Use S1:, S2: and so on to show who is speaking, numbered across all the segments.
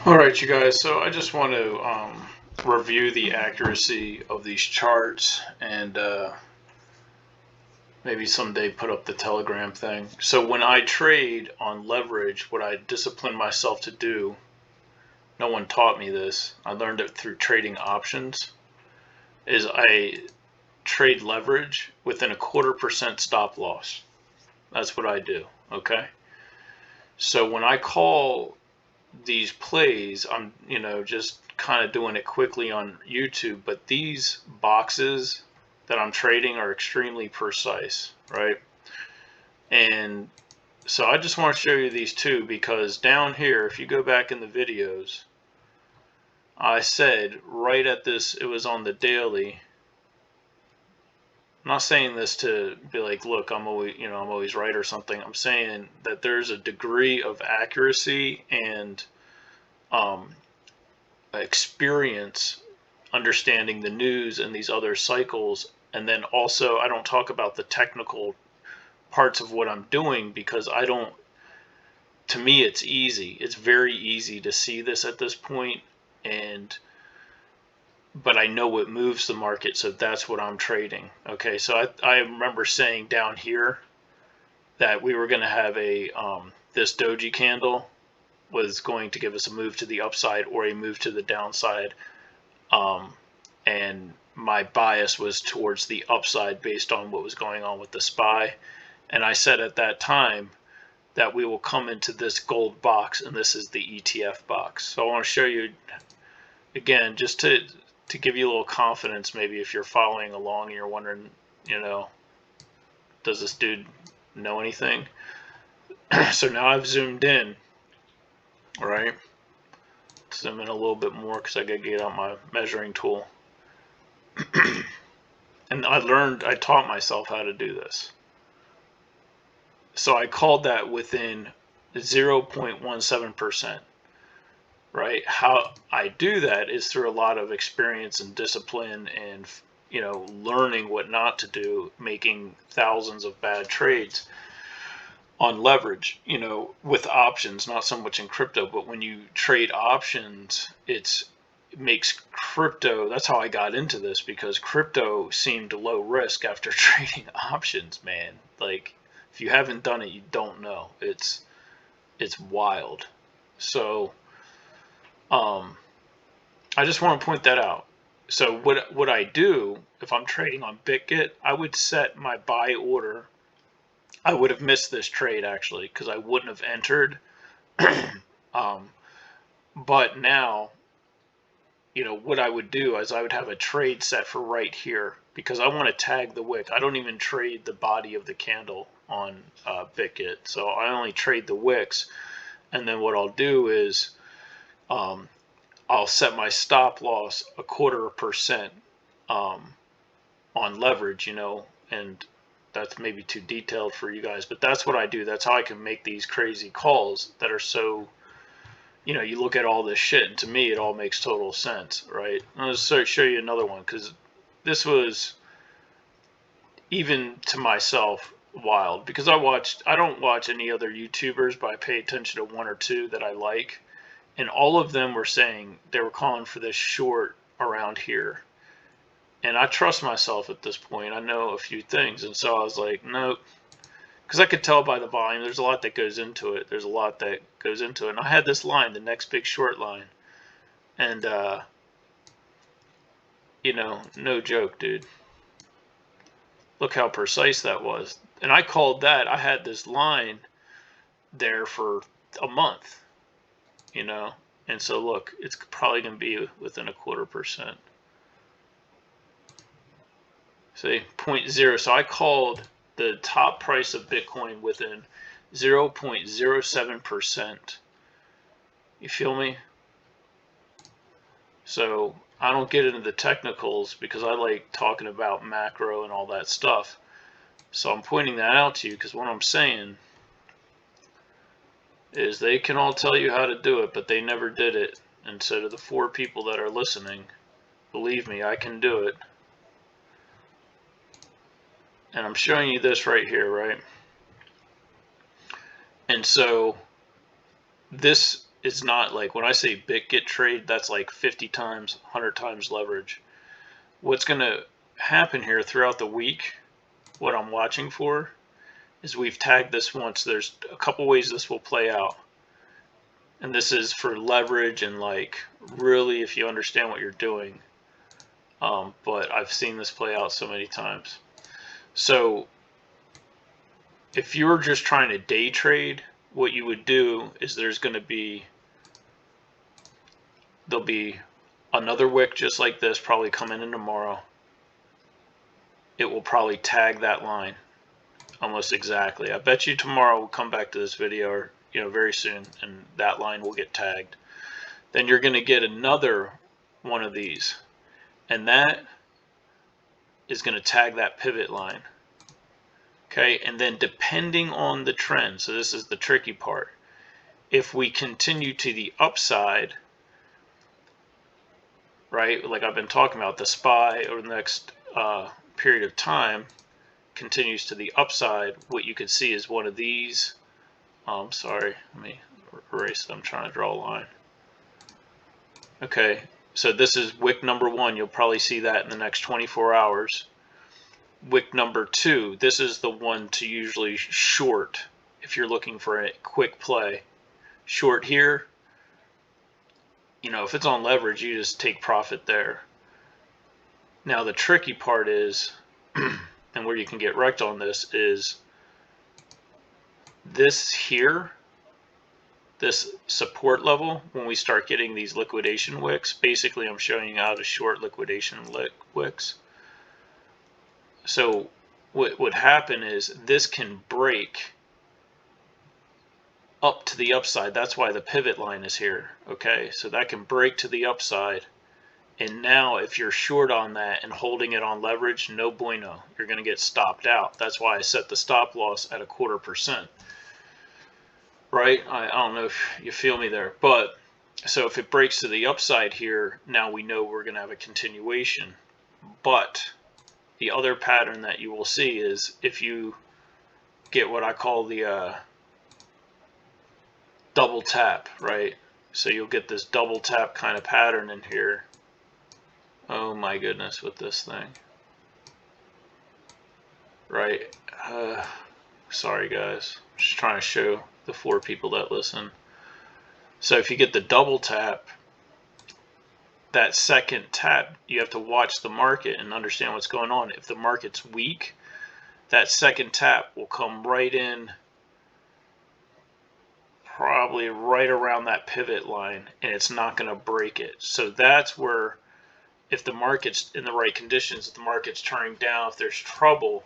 S1: All right, you guys. So I just want to review the accuracy of these charts and maybe someday put up the Telegram thing. So when I trade on leverage, what I discipline myself to do, no one taught me this. I learned it through trading options. Is I trade leverage within 1/4% stop loss. That's what I do. Okay. So when I call these plays, I'm, just kind of doing it quickly on YouTube, but these boxes that I'm trading are extremely precise, right? And so I just want to show you these two because down here, if you go back in the videos, I said right at this, it was on the daily. I'm not saying this to be like, look, I'm always right or something. I'm saying that there's a degree of accuracy and um, experience understanding the news and these other cycles. And then also, I don't talk about the technical parts of what I'm doing because to me, it's easy. It's very easy to see this at this point, but I know what moves the market, so that's what I'm trading. Okay, so I remember saying down here that we were going to have this doji candle was going to give us a move to the upside or a move to the downside. And my bias was towards the upside based on what was going on with the SPY. And I said at that time that we will come into this gold box, and this is the ETF box. So I want to show you again, just to give you a little confidence, maybe if you're following along and you're wondering, does this dude know anything? So now I've zoomed in, all right? Zoom in a little bit more because I got to get out my measuring tool. And I taught myself how to do this. So I called that within 0.17%, right? How I do that is through a lot of experience and discipline and, learning what not to do, making thousands of bad trades on leverage, with options, not so much in crypto, but when you trade options, it makes crypto, that's how I got into this, because crypto seemed low risk after trading options, man. Like, if you haven't done it, you don't know. It's wild. So I just want to point that out. So what I do if I'm trading on BitGet, I would set my buy order. I would have missed this trade actually because I wouldn't have entered. But now, what I would do is I would have a trade set for right here because I want to tag the wick. I don't even trade the body of the candle on BitGet, so I only trade the wicks. And then what I'll do is I'll set my stop loss 1/4% on leverage, and that's maybe too detailed for you guys, but that's what I do. That's how I can make these crazy calls that are so, you look at all this shit, and to me, it all makes total sense, right? I'll just show you another one because this was, even to myself, wild because I don't watch any other YouTubers, but I pay attention to one or two that I like. And all of them were saying they were calling for this short around here. And I trust myself at this point. I know a few things. And so I was like, nope. Because I could tell by the volume, there's a lot that goes into it. There's a lot that goes into it. And I had this line, the next big short line. And, no joke, dude. Look how precise that was. And I called that, I had this line there for a month. And so look, it's probably going to be within 1/4%. See, 0.0. So I called the top price of Bitcoin within 0.07%. You feel me? So I don't get into the technicals because I like talking about macro and all that stuff. So I'm pointing that out to you because what I'm saying is they can all tell you how to do it, but they never did it. And so to the 4 people that are listening, believe me, I can do it. And I'm showing you this right here, right? And so this it's not like, when I say bit get trade, that's like 50 times, 100 times leverage. What's going to happen here throughout the week, what I'm watching for, is we've tagged this once. There's a couple ways this will play out. And this is for leverage and like really if you understand what you're doing. But I've seen this play out so many times. So if you're just trying to day trade, what you would do is there'll be another wick just like this probably coming in tomorrow. It will probably tag that line almost exactly. I bet you tomorrow we'll come back to this video, or very soon, and that line will get tagged. Then you're going to get another one of these, and that is going to tag that pivot line. Okay, and then depending on the trend, so this is the tricky part, if we continue to the upside, right, like I've been talking about, the SPY over the next period of time continues to the upside, what you could see is one of these. Sorry, let me erase it. I'm trying to draw a line. Okay, so this is wick number 1. You'll probably see that in the next 24 hours. Wick number 2, this is the one to usually short if you're looking for a quick play. Short here, if it's on leverage, you just take profit there. Now the tricky part is, and where you can get wrecked on this, is this here, this support level. When we start getting these liquidation wicks, basically I'm showing you how to short liquidation wicks. So what would happen is this can break up to the upside. That's why the pivot line is here. Okay, so that can break to the upside, and now if you're short on that and holding it on leverage, no bueno, you're going to get stopped out. That's why I set the stop loss at 0.25%. Right? I don't know if you feel me there, but so if it breaks to the upside here, now we know we're going to have a continuation. But the other pattern that you will see is if you get what I call the double tap, right? So you'll get this double tap kind of pattern in here. Oh my goodness, with this thing. Right? Sorry guys, just trying to show the 4 people that listen. So if you get the double tap, that second tap, you have to watch the market and understand what's going on. If the market's weak, that second tap will come right in, probably right around that pivot line, and it's not going to break it. So that's where, if the market's in the right conditions, if the market's turning down, if there's trouble,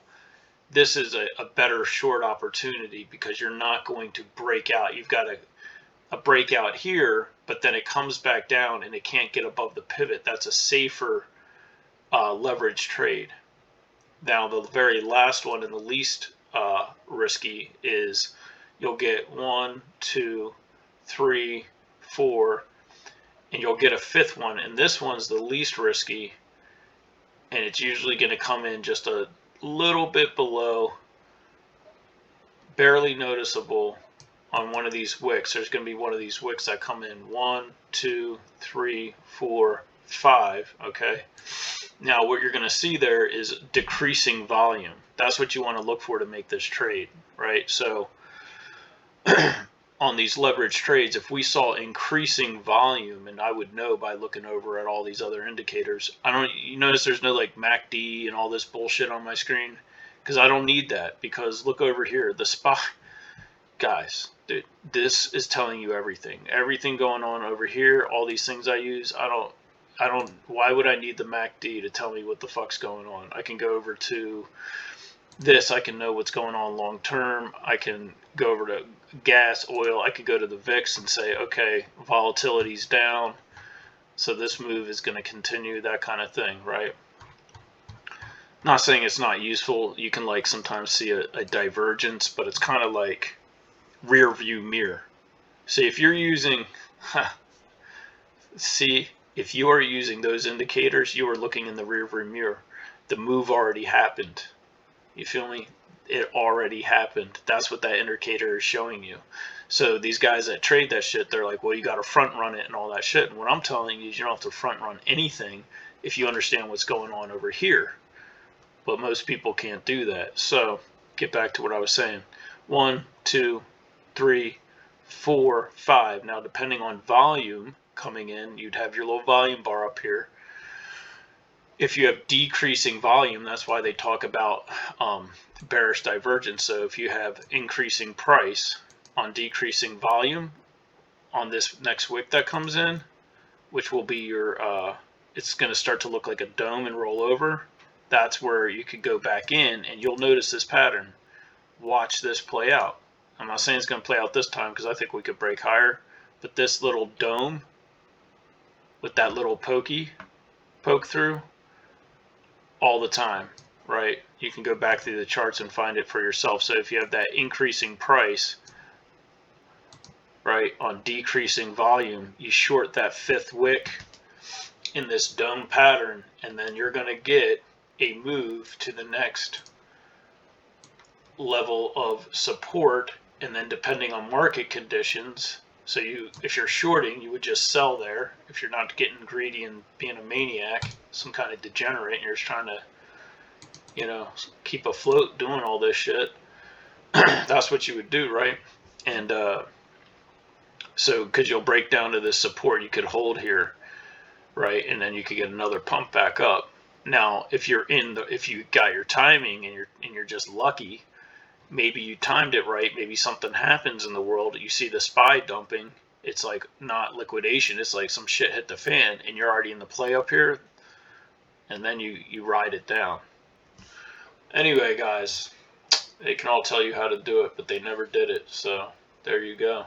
S1: this is a better short opportunity, because you're not going to break out. You've got a breakout here, but then it comes back down and it can't get above the pivot. That's a safer leverage trade. Now the very last one and the least risky is you'll get 1, 2, 3, 4, and you'll get a 5th one, and this one's the least risky, and it's usually going to come in just a little bit below, barely noticeable on one of these wicks. There's going to be one of these wicks that come in 1, 2, 3, 4, 5. Okay, now what you're going to see there is decreasing volume. That's what you want to look for to make this trade, right? So on these leverage trades, if we saw increasing volume, and I would know by looking over at all these other indicators, you notice there's no like MACD and all this bullshit on my screen, because I don't need that. Because look over here, the SPY, guys, dude, this is telling you everything going on over here. All these things I use, I don't, why would I need the MACD to tell me what the fuck's going on? I can go over to this, I can know what's going on long term. I can go over to gas, oil. I could go to the VIX and say, okay, volatility's down, so this move is going to continue, that kind of thing, right? Not saying it's not useful. You can like sometimes see a divergence, but it's kind of like rear view mirror. See, if you're using, if you are using those indicators, you are looking in the rear view mirror. The move already happened. You feel me? It already happened. That's what that indicator is showing you. So these guys that trade that shit, they're like, well, you got to front run it and all that shit. And what I'm telling you is you don't have to front run anything if you understand what's going on over here. But most people can't do that. So get back to what I was saying. 1, 2, 3, 4, 5. Now, depending on volume coming in, you'd have your little volume bar up here. If you have decreasing volume, that's why they talk about bearish divergence. So if you have increasing price on decreasing volume on this next wick that comes in, which will be your, it's going to start to look like a dome and roll over. That's where you could go back in, and you'll notice this pattern. Watch this play out. I'm not saying it's going to play out this time because I think we could break higher, but this little dome with that little poke through all the time, right? You can go back through the charts and find it for yourself. So if you have that increasing price, right, on decreasing volume, you short that 5th wick in this dome pattern, and then you're going to get a move to the next level of support. And then depending on market conditions, so if you're shorting, you would just sell there. If you're not getting greedy and being a maniac, some kind of degenerate, and you're just trying to, you know, keep afloat doing all this shit, that's what you would do, right? And so because you'll break down to this support, you could hold here, right? And then you could get another pump back up. Now, if you got your timing and you're just lucky, maybe you timed it right, maybe something happens in the world, you see the SPY dumping, it's like not liquidation, it's like some shit hit the fan and you're already in the play up here, and then you ride it down. Anyway, guys, they can all tell you how to do it, but they never did it, so there you go.